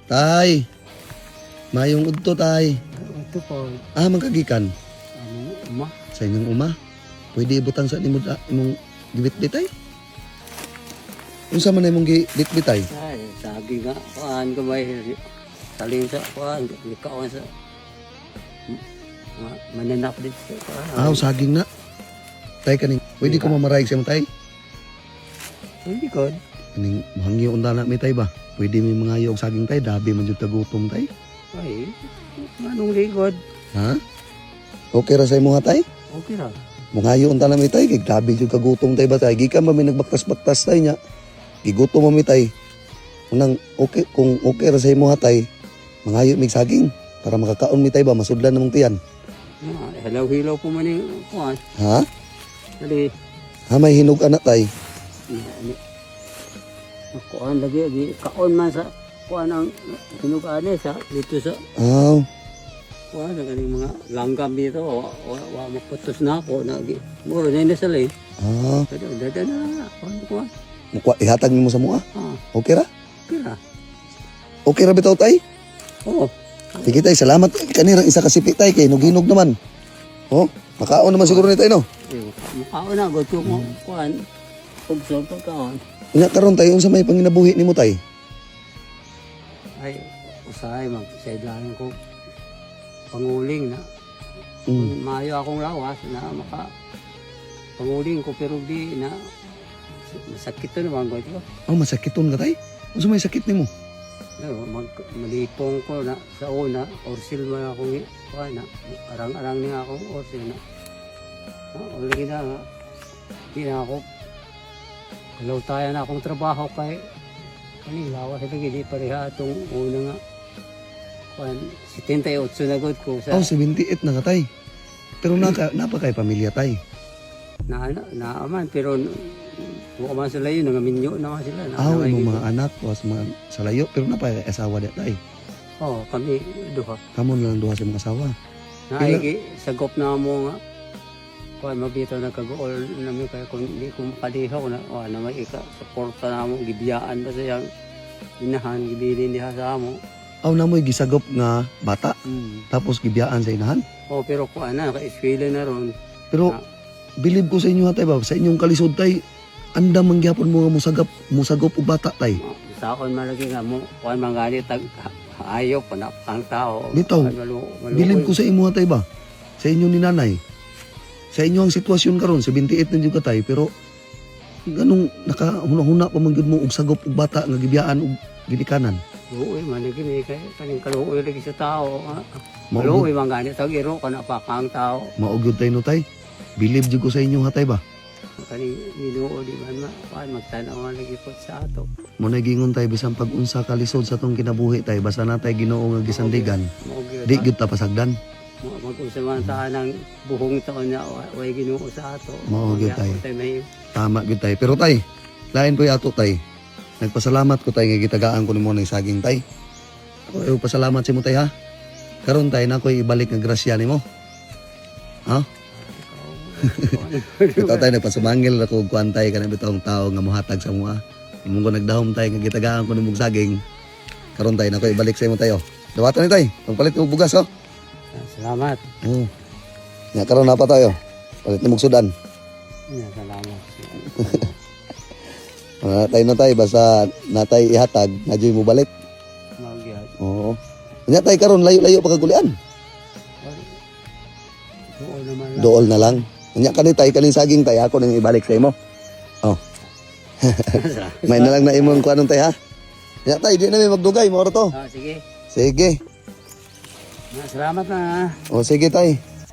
Tay. Mayong udto tay. Ito po, Magkagikan uma. sa inyong uma. Pwede ibutang sa imong gibit-bit tay. Unsa man imong gibit-bit tay? Ay, sabi nga, kuhaan ko may saling sa kuhaan, ikaw sa mananap din sa kuhaan. Saging na. Tay kaning, pwede ko mamarayag sa imong tay. Hindi ko. Kaning mahangyo unta na mi tay ba? Pwede mi mga og saging tay, dabi man jud tagutom tay. Ay, anong ligod? Ha? Okay ra sa imong tay? Okay ra. Mga unta na mi tay, kay grabe jud kagutom tay ba tay? Gikan ba mi nagbaktas-baktas tay nya? Gigutom mi tay. Unang okay kung okay ra sa imong tay, mangayo mig saging para makakaon mi tay ba masudlan namong tiyan. Hilaw-hilaw po man yung kuhaan. Ha? Dali. May hinog anak tay. Kuhaan lagi, kaon man sa kuhaan ang hinugaan sa dito sa kuhaan ang kaning mga langgam dito. Wa maputos na ako. Muro na yun sa lane. Dada na lang na. Kuhaan. Ihatag mo sa mua? Okay ra? Okay ra. Okay ra bitaw tay? Oo. Sige tay, salamat. Kanirang isa kasipi tay kay hinog naman. Makaon naman siguro ni tay no? Makaon na, gusto mo kuhaan. Pagsa pagkaon. Unya karon tay unsa may panginabuhi nimo tay? Ay, usahay magsideline ko. Panguling na. Mayo akong lawas na panguling ko pero di na masakit to naman ko ito. Masakiton ka tay? Unsa may sakit nimo? Malipong ko na sa una, orsil man ako na arang-arang niya ako orsil na. Ulagi na nga. Di na ako. Kalaw tayo na akong trabaho kay lawas ito gini pareha itong una nga. 78 na god ko sa 78 na ka tay. Pero napa kay pamilya tay. Naaman pero man sila yun, nangaminyo naman sila. Imong mga anak was mga sa layo pero napa kay asawa di tay. Kami duha. Kamo lang duha sa mga asawa. Naigi sagop na mo nga. Kung mabito na kagool namin kaya kung hindi ko makalihaw na may ika-suporta na mo, gibiyaan ba sayang inahan, gibilin diha sa mo. Namoy gisagop nga bata, tapos gibiyaan sa inahan. Pero kung naka-eskwela na ron. Pero bilib ko sa inyo tay ba, sa inyong kalisod tay, anda mangyapon mo nga musagop og bata tay. Saon malagi nga mo, kung mangani tag ayaw pa na ang tao. Bitaw, bilib ko sa imo tay ba, sa inyo ni nanay. Sa inyo ang sitwasyon karon 78 na jud ka tay pero ganong nakahuna-huna pa man gyud mo og sagop og bata nga gibiyaan og gidikanan. Luoy man gini kay kaning kaluoy lagi sa tao. Maluoy man gani tag iro kana pa kang tao. Mao gyud tay no tay. Bilib jud ko sa inyo hatay ba. Kaning niluo di man magtan-aw lagi po sa ato. Mo na gingon tay bisan pag-unsa ka lisod sa tong kinabuhi tay basta natay Ginoo nga gisandigan. Di gyud ta pasagdan. Mag-usaman sa ng buhong taon niya, way Ginoo sa ato. Mao gyud tay. Tama gyud tay. Pero tay, lain po ato tay. Nagpasalamat ko tay nga gitagaan ko nimo ng saging tay. Ako pasalamat sa imo tay ha. Karon tay na koy ibalik nga grasya nimo. Ito tay nagpasumangil ako kuan tay kana bitong tao nga mohatag sa mua. Imong ko nagdahom tay nga gitagaan ko nimo saging. Karon tay na koy ibalik sa imo tayo. Dawatan ni tay, pagpalit mo bugas Salamat. Nga karon na pa tayo. Palit ni mugsudan. Salamat. Natay na tayo basta natay ihatag nadyoy mo balik. Oo. Nya tay karon layo-layo pa kagulian. Dool na lang. Nya kani tay kaning saging tay ako nang ibalik sa imo. May na lang na imong kuanon tay ha. Nya tay di na may magdugay mo to. Sige. Sige. Salamat na. Sige tay.